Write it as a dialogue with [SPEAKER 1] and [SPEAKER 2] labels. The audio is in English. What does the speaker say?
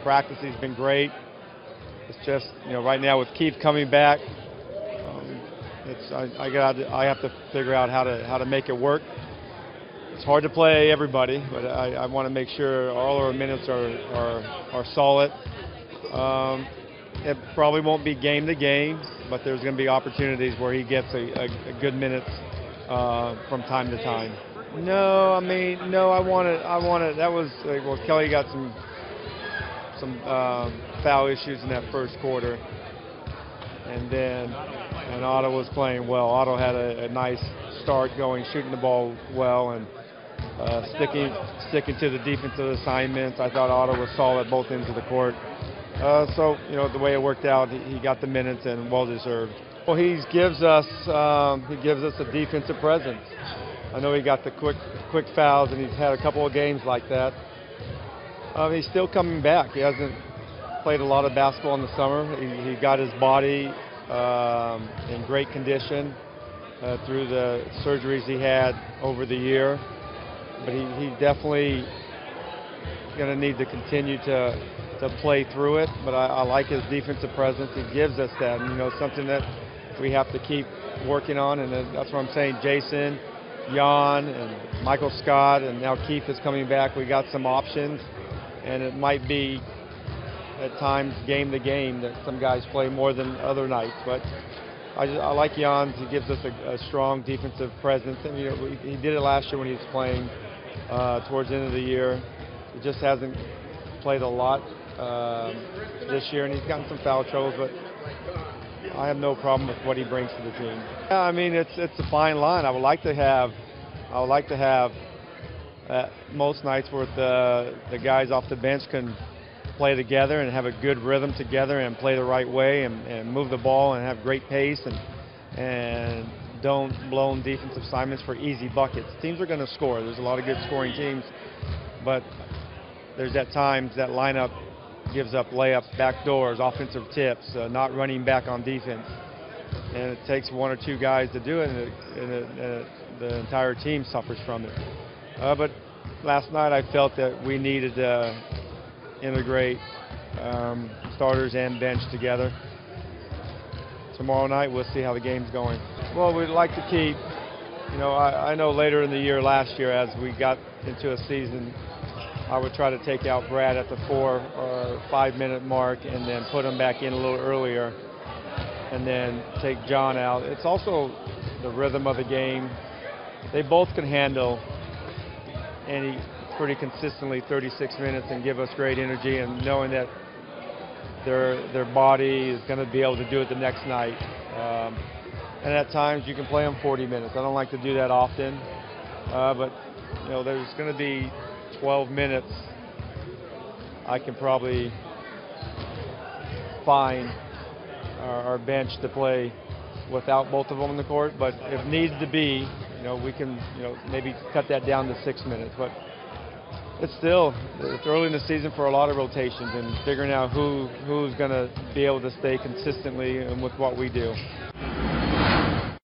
[SPEAKER 1] Practice, he's been great. It's just, right now with Keith coming back, I have to figure out how to make it work. It's hard to play everybody, but I want to make sure all our minutes are solid. It probably won't be game to game, but there's going to be opportunities where he gets a good minutes from time to time. No, I wanted. That was well, Kelly got some foul issues in that first quarter, and Otto was playing well. Otto had a nice start going, shooting the ball well, and sticking to the defensive assignments. I thought Otto was solid both ends of the court. So the way it worked out, he got the minutes and well deserved. Well, he gives us a defensive presence. I know he got the quick fouls, and he's had a couple of games like that. He's still coming back. He hasn't played a lot of basketball in the summer. He got his body in great condition through the surgeries he had over the year. But he definitely going to need to continue to play through it. But I like his defensive presence. He gives us that, something that we have to keep working on. And that's what I'm saying. Jason, Jan, and Michael Scott, and now Keith is coming back. We got some options. And it might be at times game to game that some guys play more than other nights. But I like Jan. He gives us a strong defensive presence. And he did it last year when he was playing towards the end of the year. He just hasn't played a lot this year, and he's gotten some foul troubles. But I have no problem with what he brings to the team. Yeah, it's a fine line. I would like to have most nights where the guys off the bench can play together and have a good rhythm together and play the right way and move the ball and have great pace and don't blown defensive assignments for easy buckets. Teams are going to score. There's a lot of good scoring teams, but there's at times that lineup gives up layups, back doors, offensive tips, not running back on defense. And it takes one or two guys to do it, and the entire team suffers from it. But last night I felt that we needed to integrate starters and bench together. Tomorrow night we'll see how the game's going. Well, we'd like to keep, I know later in the year last year as we got into a season, I would try to take out Brad at the 4 or 5 minute mark and then put him back in a little earlier and then take John out. It's also the rhythm of the game. They both can handle any pretty consistently 36 minutes and give us great energy, and knowing that their body is going to be able to do it the next night. And at times you can play them 40 minutes. I don't like to do that often, but there's going to be 12 minutes I can probably find our bench to play without both of them on the court. But if needs to be, we can maybe cut that down to 6 minutes. But it's early in the season for a lot of rotations and figuring out who's going to be able to stay consistently and with what we do.